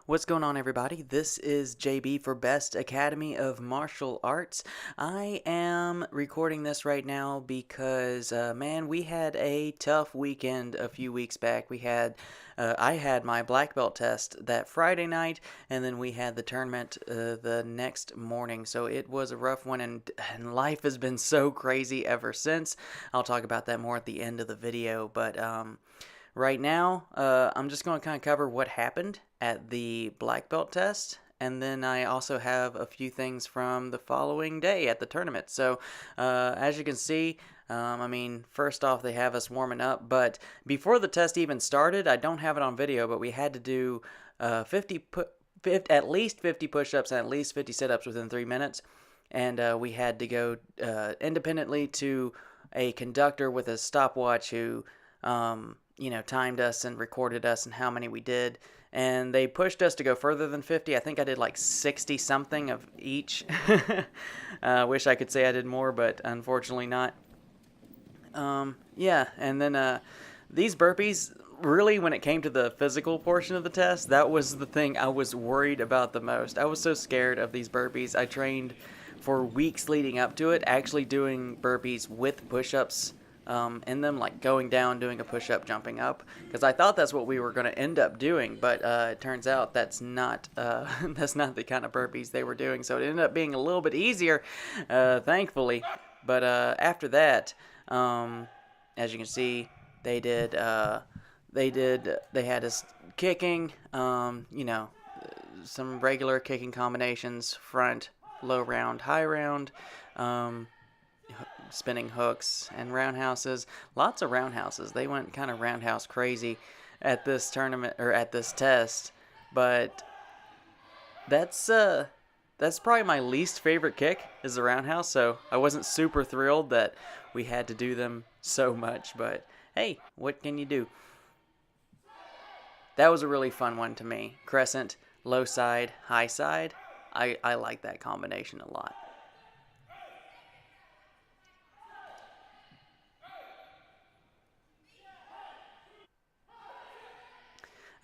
What's going on, everybody? This is JB for Best Academy of Martial Arts. I am recording this right now because, man, we had a tough weekend a few weeks back. I had my black belt test that Friday night, and then we had the tournament the next morning. So it was a rough one, and life has been so crazy ever since. I'll talk about that more at the end of the video, but right now, I'm just going to kind of cover what happened at the black belt test, and then I also have a few things from the following day at the tournament. So, as you can see, first off, they have us warming up, but before the test even started, I don't have it on video, but we had to do at least 50 push-ups and at least 50 sit-ups within 3 minutes, and we had to go independently to a conductor with a stopwatch who timed us and recorded us and how many we did. And they pushed us to go further than 50. I think I did like 60 something of each. Wish I could say I did more, but unfortunately not. And then these burpees, really, when it came to the physical portion of the test, that was the thing I was worried about the most. I was so scared of these burpees. I trained for weeks leading up to it, actually doing burpees with push-ups in them, like going down, doing a push-up, jumping up, because I thought that's what we were going to end up doing, but it turns out that's not that's not the kind of burpees they were doing, so it ended up being a little bit easier, thankfully. But after that, as you can see, they had us kicking, some regular kicking combinations: front, low round, high round, spinning hooks and roundhouses. Lots of roundhouses. They went kind of roundhouse crazy at this tournament, or at this test. But that's probably my least favorite kick, is the roundhouse. So I wasn't super thrilled that we had to do them so much, but hey, what can you do? That was a really fun one to me. Crescent, low side, high side. I like that combination a lot.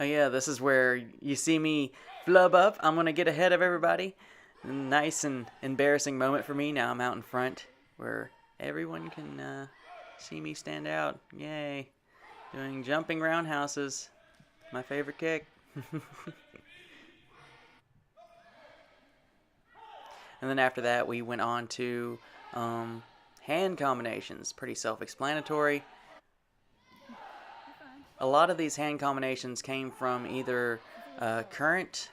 Oh yeah, this is where you see me flub up. I'm going to get ahead of everybody. Nice and embarrassing moment for me. Now I'm out in front where everyone can see me stand out. Yay. Doing jumping roundhouses. My favorite kick. And then after that, we went on to hand combinations. Pretty self-explanatory. A lot of these hand combinations came from either current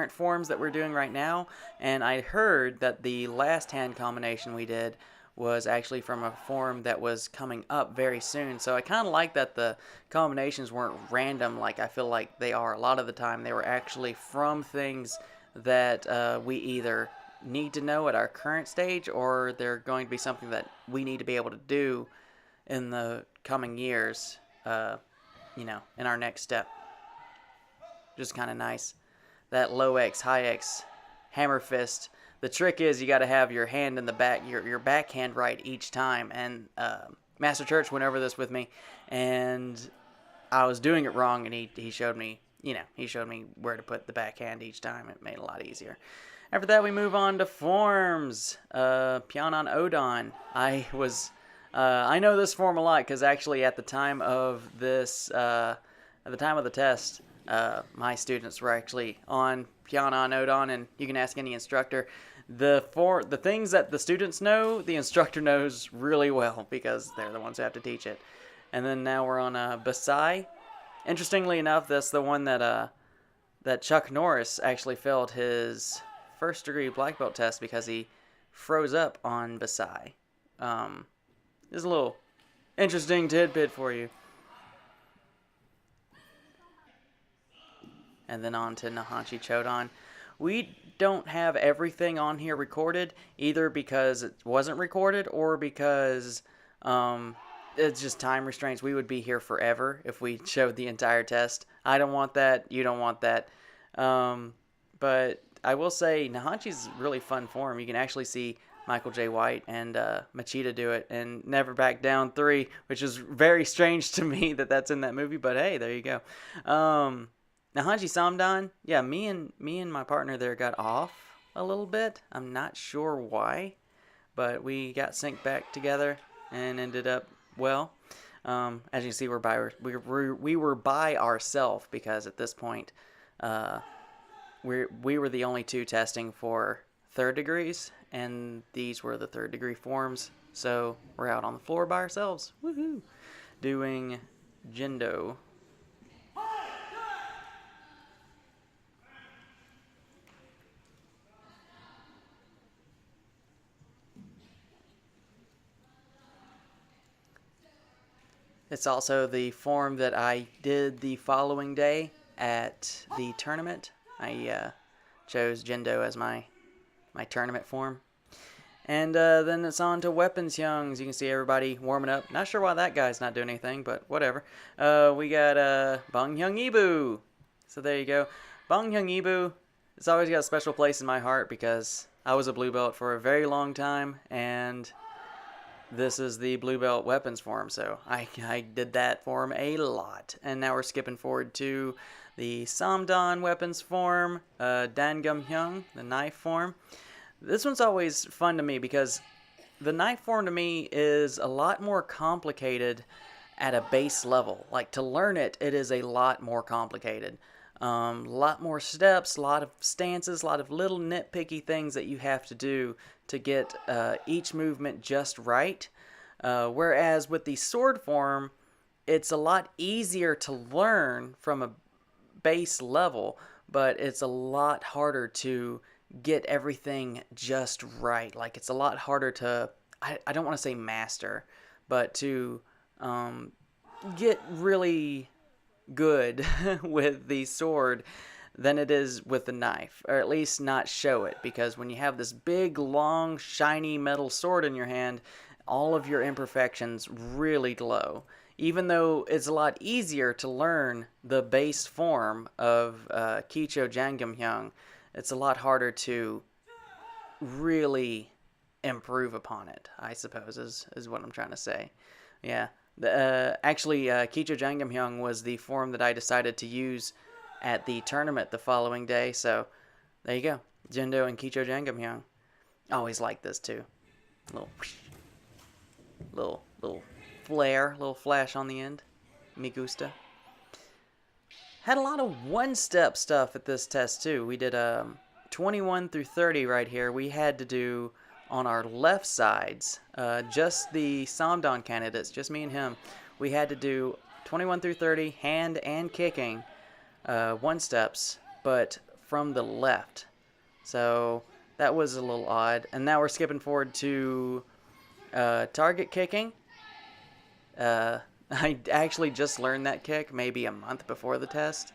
forms that we're doing right now, and I heard that the last hand combination we did was actually from a form that was coming up very soon. So I kind of like that the combinations weren't random like I feel like they are a lot of the time. They were actually from things that we either need to know at our current stage, or they're going to be something that we need to be able to do in the coming years, in our next step. Just kind of nice. That low X, high X, hammer fist. The trick is you got to have your hand in the back, your backhand right each time. And Master Church went over this with me, and I was doing it wrong, and he showed me, where to put the backhand each time. It made it a lot easier. After that, we move on to forms. Pyanan Odon. I know this form a lot because actually at the time of the test, my students were actually on Pyanan Odon, and you can ask any instructor. The things that the students know, the instructor knows really well because they're the ones who have to teach it. And then now we're on Basai. Interestingly enough, that's the one that Chuck Norris actually failed his first degree black belt test because he froze up on Basai. There's a little interesting tidbit for you. And then on to Nihonchi Chodan. We don't have everything on here recorded, either because it wasn't recorded or because it's just time restraints. We would be here forever if we showed the entire test. I don't want that. You don't want that. But I will say Nihonchi's really fun form. You can actually see Michael J. White and Machida do it, and Never Back Down 3, which is very strange to me that that's in that movie, but hey, there you go. Now Hanji Samdan, yeah, me and my partner there got off a little bit. I'm not sure why, but we got synced back together and ended up well. As you can see, we were by ourselves because at this point, we were the only two testing for third degrees, and these were the third degree forms. So we're out on the floor by ourselves, woohoo, doing Jindo. It's also the form that I did the following day at the tournament. I chose Jindo as my tournament form. And then it's on to Weapons Hyungs. You can see everybody warming up. Not sure why that guy's not doing anything, but whatever. We got Bong Hyung Ibu. So there you go. Bong Hyung Ibu, it's always got a special place in my heart because I was a blue belt for a very long time, and this is the blue belt weapons form, so I did that form a lot. And now we're skipping forward to the Samdan weapons form, Dangum Hyung, the knife form. This one's always fun to me because the knife form to me is a lot more complicated at a base level. Like, to learn it, it is a lot more complicated. A lot more steps, a lot of stances, a lot of little nitpicky things that you have to do to get each movement just right. Whereas with the sword form, it's a lot easier to learn from a base level, but it's a lot harder to get everything just right. Like, it's a lot harder to, I don't want to say master, but to get really good with the sword than it is with the knife, or at least not show it, because when you have this big, long, shiny metal sword in your hand, all of your imperfections really glow. Even though it's a lot easier to learn the base form of Kicho Jangam Hyung, it's a lot harder to really improve upon it, I suppose, is what I'm trying to say. Yeah. Actually, Kicho Jangam Hyung was the form that I decided to use at the tournament the following day. So there you go, Jindo and Kicho Jangam Hyung. Always like this too. Little flare, little flash on the end. Me gusta. Had a lot of one-step stuff at this test too. We did 21 through 30 right here. We had to do on our left sides, just the Samdan candidates, just me and him. We had to do 21 through 30 hand and kicking one steps, but from the left. So that was a little odd. And now we're skipping forward to target kicking. I actually just learned that kick maybe a month before the test.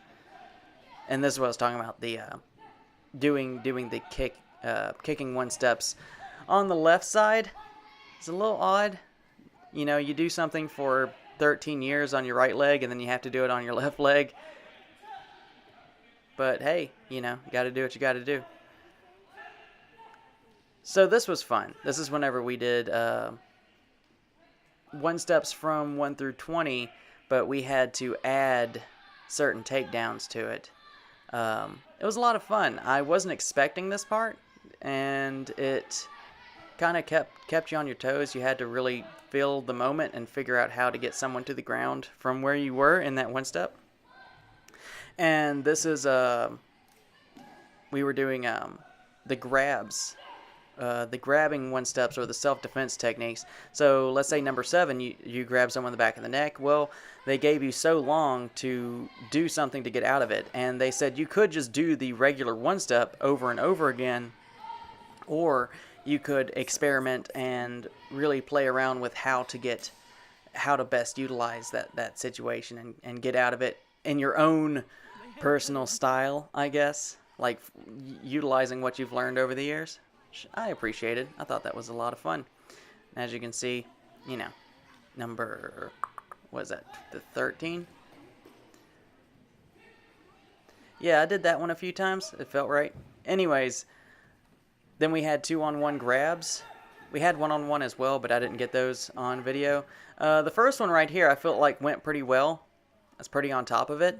And this is what I was talking about, the doing the kicking one steps on the left side. It's a little odd. You know, you do something for 13 years on your right leg and then you have to do it on your left leg. But hey, you know, you got to do what you got to do. So this was fun. This is whenever we did one steps from 1 through 20, but we had to add certain takedowns to it. It was a lot of fun. I wasn't expecting this part, and it kind of kept you on your toes. You had to really feel the moment and figure out how to get someone to the ground from where you were in that one step. And this is we were doing the grabs. The grabbing one steps or the self-defense techniques. So let's say number 7, you grab someone in the back of the neck. Well, they gave you so long to do something to get out of it. And they said you could just do the regular one step over and over again, or you could experiment and really play around with how to best utilize that situation and get out of it in your own personal style, I guess, like utilizing what you've learned over the years. I appreciated. I thought that was a lot of fun. As you can see, you know, number, what is that, the 13? Yeah, I did that one a few times. It felt right. Anyways, then we had 2-on-1 grabs. we had one-on-one as well, but I didn't get those on video. The first one right here, I felt like went pretty well. I was pretty on top of it.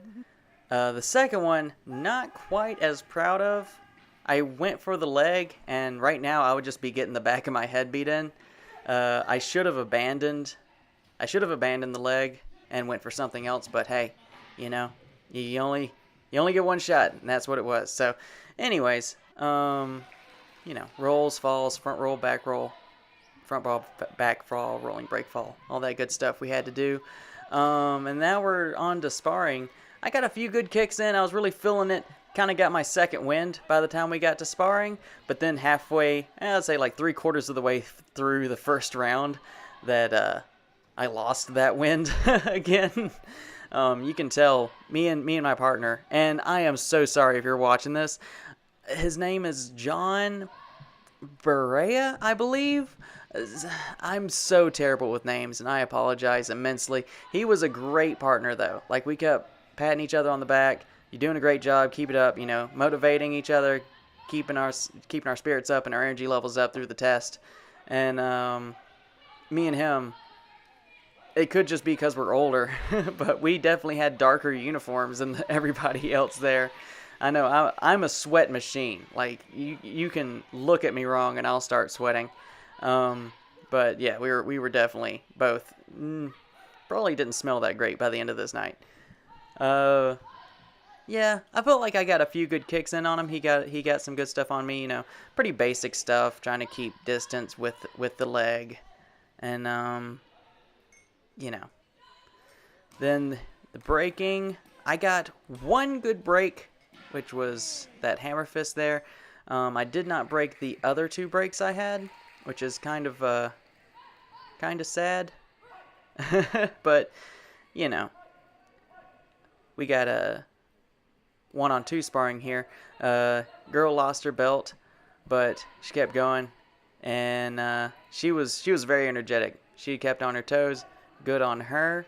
The second one, not quite as proud of. I went for the leg, and right now I would just be getting the back of my head beat in. I should have abandoned the leg and went for something else, but hey, you know, you only get one shot, and that's what it was. So, anyways, you know, rolls, falls, front roll, back roll, front ball, back fall, rolling break fall, all that good stuff we had to do. And now we're on to sparring. I got a few good kicks in. I was really feeling it. Kind of got my second wind by the time we got to sparring, but then halfway, I'd say like 3/4 of the way through the first round, that I lost that wind again. You can tell me and my partner, and I am so sorry if you're watching this. His name is John Berea, I believe. I'm so terrible with names, and I apologize immensely. He was a great partner, though. Like, we kept patting each other on the back. You're doing a great job. Keep it up. You know, motivating each other, keeping our spirits up and our energy levels up through the test. And me and him, it could just be because we're older, but we definitely had darker uniforms than everybody else there. I know I'm a sweat machine. Like, you can look at me wrong and I'll start sweating. But yeah, we were definitely both probably didn't smell that great by the end of this night. Yeah, I felt like I got a few good kicks in on him. He got some good stuff on me, you know, pretty basic stuff, trying to keep distance with the leg. And you know. Then the breaking, I got one good break, which was that hammer fist there. I did not break the other two breaks I had, which is kind of sad. But, you know, we got a 1-on-2 sparring here. Girl lost her belt, but she kept going, and she was very energetic. She kept on her toes. Good on her.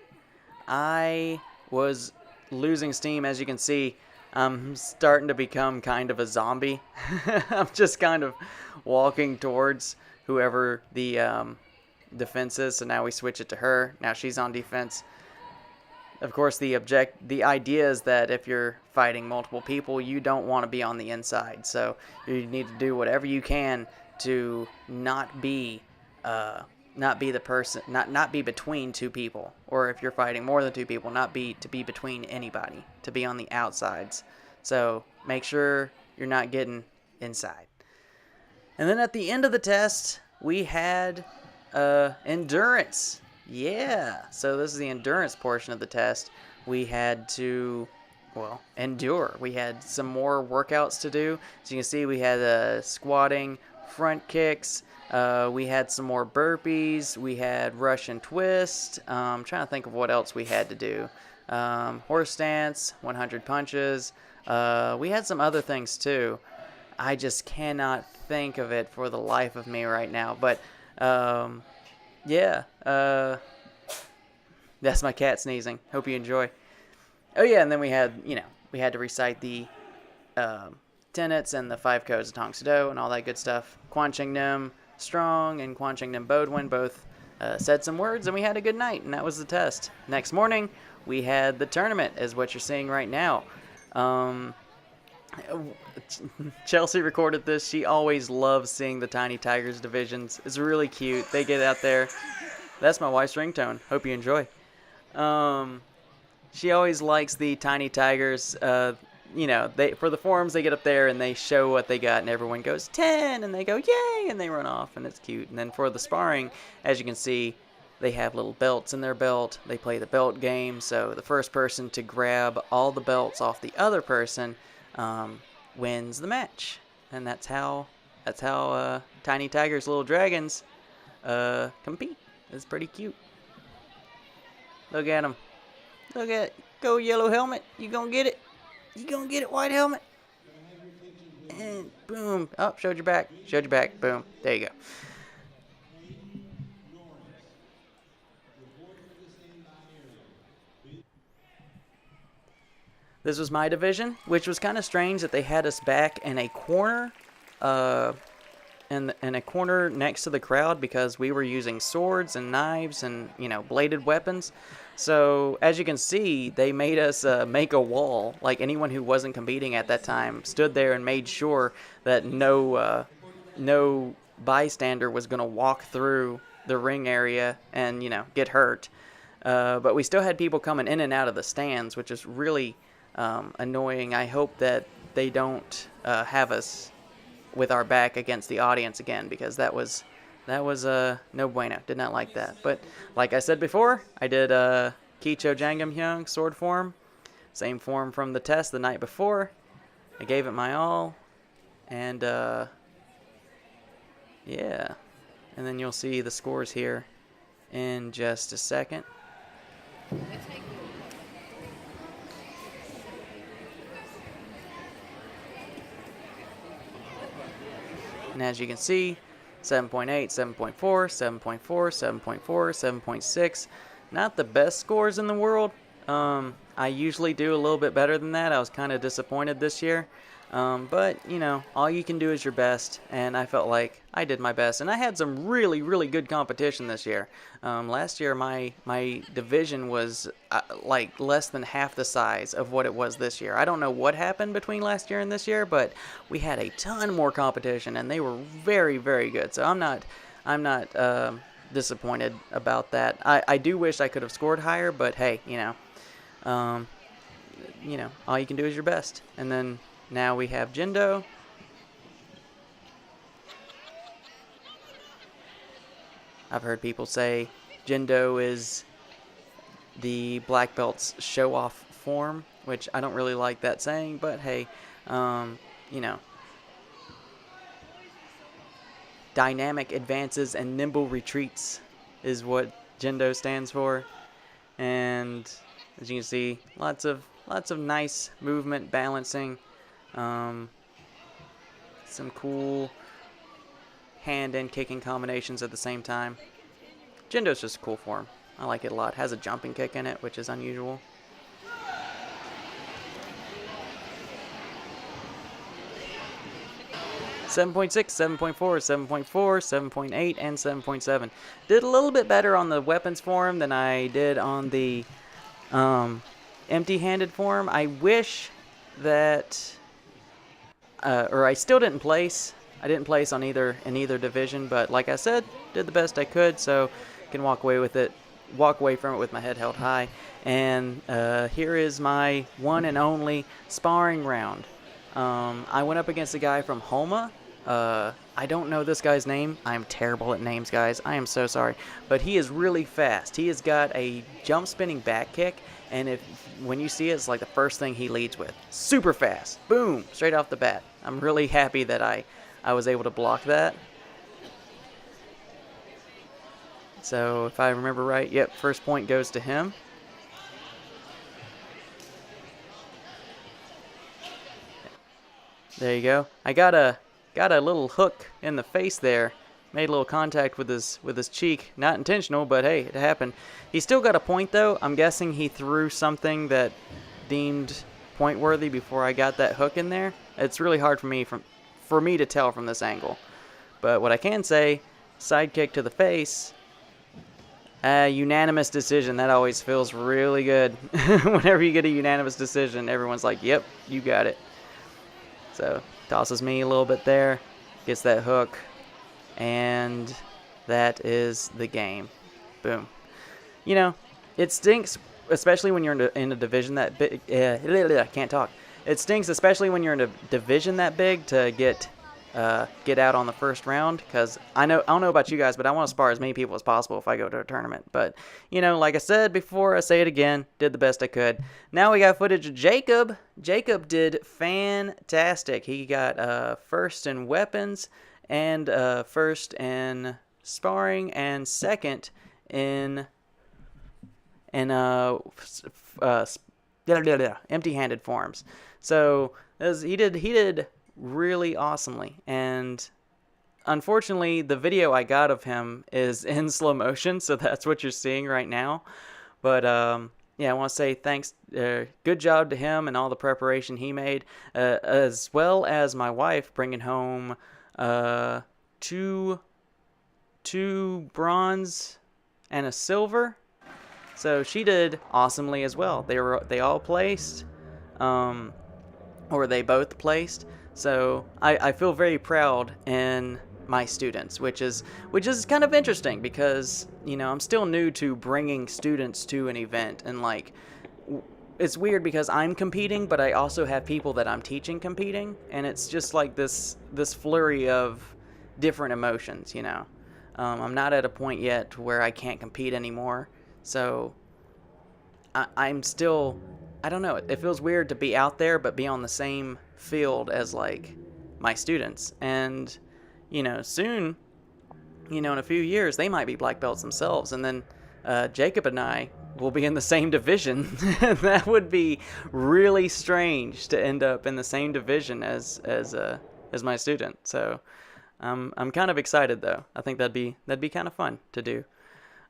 I was losing steam, as you can see. I'm starting to become kind of a zombie. I'm just kind of walking towards whoever the defense is. So now we switch it to her. Now she's on defense. Of course, the idea is that if you're fighting multiple people, you don't want to be on the inside. So you need to do whatever you can to not be the person, not be between two people, or if you're fighting more than two people, not be between anybody, to be on the outsides. So make sure you're not getting inside. And then at the end of the test, we had endurance. Yeah, so this is the endurance portion of the test. We had to, endure. We had some more workouts to do. As you can see, we had squatting, front kicks. We had some more burpees. We had Russian twist. I'm trying to think of what else we had to do. Horse stance, 100 punches. We had some other things too. I just cannot think of it for the life of me right now. But yeah, that's my cat sneezing. Hope you enjoy. Oh yeah, and then we had to recite the tenets and the 5 codes of Tong Soo and all that good stuff. Quan Ching Nim Strong and Quan Ching Nim Bodwin both said some words, and we had a good night, and that was the test. Next morning, we had the tournament, is what you're seeing right now. Chelsea recorded this. She always loves seeing the Tiny Tigers divisions. It's really cute. They get out there. That's my wife's ringtone. Hope you enjoy. She always likes the Tiny Tigers. For the forums, they get up there and they show what they got, and everyone goes 10, and they go yay, and they run off, and it's cute. And then for the sparring, as you can see, they have little belts in their belt. They play the belt game, so the first person to grab all the belts off the other person wins the match. And that's how Tiny Tigers, Little Dragons compete. It's pretty cute. Look at them. Go Yellow Helmet. You gonna get it. You gonna get it, White Helmet. And boom. Oh, showed your back. Boom. There you go. This was my division, which was kind of strange that they had us back in a corner. in a corner next to the crowd because we were using swords and knives and, bladed weapons. So as you can see, they made us make a wall. Like, anyone who wasn't competing at that time stood there and made sure that no bystander was going to walk through the ring area and, get hurt. But we still had people coming in and out of the stands, which is really annoying. I hope that they don't have us with our back against the audience again, because that was no bueno. Did not like that. But like I said before, I did Kicho Jangam-hyung sword form, same form from the test the night before. I gave it my all, and yeah, and then you'll see the scores here in just a second. And as you can see, 7.8, 7.4, 7.4, 7.4, 7.6. Not the best scores in the world. I usually do a little bit better than that. I was kind of disappointed this year. But, all you can do is your best, and I felt like I did my best. And I had some really, really good competition this year. Last year, my division was like less than half the size of what it was this year. I don't know what happened between last year and this year, but we had a ton more competition, and they were very, very good. So I'm not disappointed about that. I do wish I could have scored higher, but hey, all you can do is your best. And then now we have Jindo. I've heard people say Jindo is the black belt's show-off form, which I don't really like that saying, but hey, dynamic advances and nimble retreats is what Jindo stands for. And as you can see, lots of nice movement, balancing, some cool hand and kicking combinations at the same time. Jindo's just a cool form. I like it a lot. Has a jumping kick in it, which is unusual. .6, 7.4, 7.4, 7.8, and 7.7. Did a little bit better on the weapons form than I did on the empty-handed form. I wish that, or I still didn't place. I didn't place in either division, but like I said, did the best I could, so can walk away from it with my head held high. And here is my one and only sparring round. I went up against a guy from Homa. I don't know this guy's name. I'm terrible at names, guys. I am so sorry. But he is really fast. He has got a jump spinning back kick, and when you see it, it's like the first thing he leads with. Super fast. Boom. Straight off the bat. I'm really happy that I was able to block that. So if I remember right, yep, first point goes to him. There you go. I got a little hook in the face there. Made a little contact with his cheek. Not intentional, but hey, it happened. He still got a point though. I'm guessing he threw something that deemed point worthy before I got that hook in there. It's really hard for me to tell from this angle. But what I can say, side kick to the face. Unanimous decision. That always feels really good. Whenever you get a unanimous decision, everyone's like, yep, you got it. So, tosses me a little bit there. Gets that hook. And that is the game. Boom. It stinks, especially when you're in a division that big. I can't talk. It stinks, especially when you're in a division that big, to get out on the first round, because I don't know about you guys, but I want to spar as many people as possible if I go to a tournament. But like I said before, I say it again, did the best I could. Now we got footage of Jacob. Jacob did fantastic. He got first in weapons and first in sparring and second in empty-handed forms. So he did really awesomely, and unfortunately the video I got of him is in slow motion, so that's what you're seeing right now. But yeah, I want to say thanks, good job to him and all the preparation he made, as well as my wife bringing home two bronze and a silver. So she did awesomely as well. They all placed, or they both placed. So I feel very proud in my students, which is kind of interesting because I'm still new to bringing students to an event, and like it's weird because I'm competing, but I also have people that I'm teaching competing, and it's just like this flurry of different emotions. I'm not at a point yet where I can't compete anymore, so I'm still, I don't know, it feels weird to be out there but be on the same field as like my students, and soon, in a few years they might be black belts themselves, and then Jacob and I will be in the same division. That would be really strange to end up in the same division as my student. So I'm kind of excited though. I think that'd be kind of fun to do.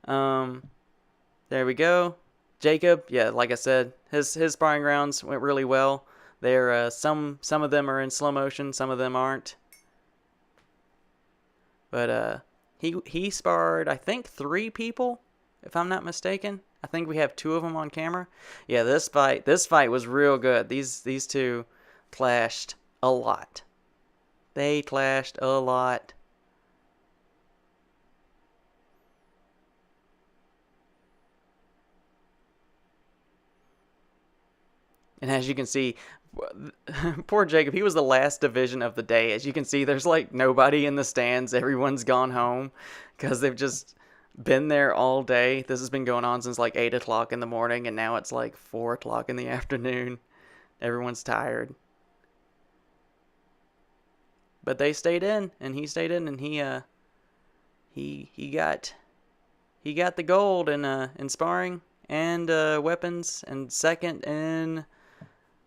There we go. Jacob, yeah, like I said, his sparring rounds went really well. They're some of them are in slow motion, some of them aren't. But he sparred, I think, 3 people, if I'm not mistaken. I think we have 2 of them on camera. Yeah, this fight was real good. These two clashed a lot. They clashed a lot. And as you can see, poor Jacob, he was the last division of the day. As you can see, there's like nobody in the stands. Everyone's gone home because they've just been there all day. This has been going on since like 8 o'clock in the morning, and now it's like 4 o'clock in the afternoon. Everyone's tired. But they stayed in, and he stayed in, and he got the gold in sparring and weapons, and second in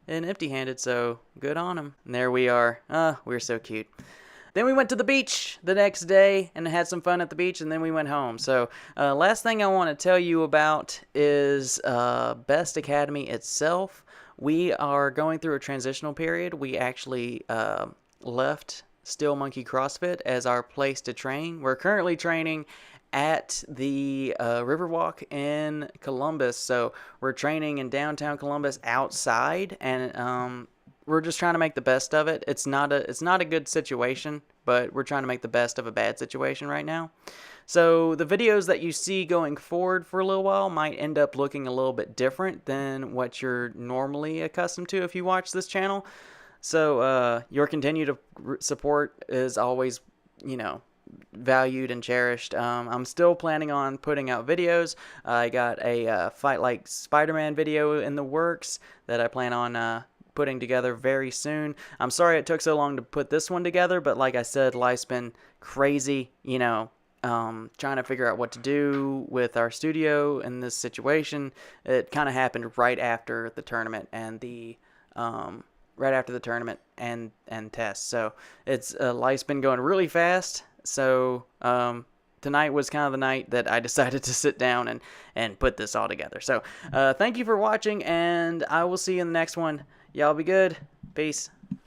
empty-handed, so good on him. And there we are. We're so cute. Then we went to the beach the next day and had some fun at the beach, and then we went home. So last thing I want to tell you about is Best Academy itself. We are going through a transitional period. We actually left Steel Monkey CrossFit as our place to train. We're currently training at the Riverwalk in Columbus. So we're training in downtown Columbus outside, and we're just trying to make the best of it. It's not a good situation, but we're trying to make the best of a bad situation right now. So the videos that you see going forward for a little while might end up looking a little bit different than what you're normally accustomed to if you watch this channel. So your continued support is always, valued and cherished. I'm still planning on putting out videos. I got a Fight Like Spider-Man video in the works that I plan on putting together very soon. I'm sorry it took so long to put this one together, but like I said, life's been crazy, trying to figure out what to do with our studio in this situation. It kind of happened right after the tournament and and tests. So it's life's been going really fast. So tonight was kind of the night that I decided to sit down and put this all together. So thank you for watching, and I will see you in the next one. Y'all be good. Peace.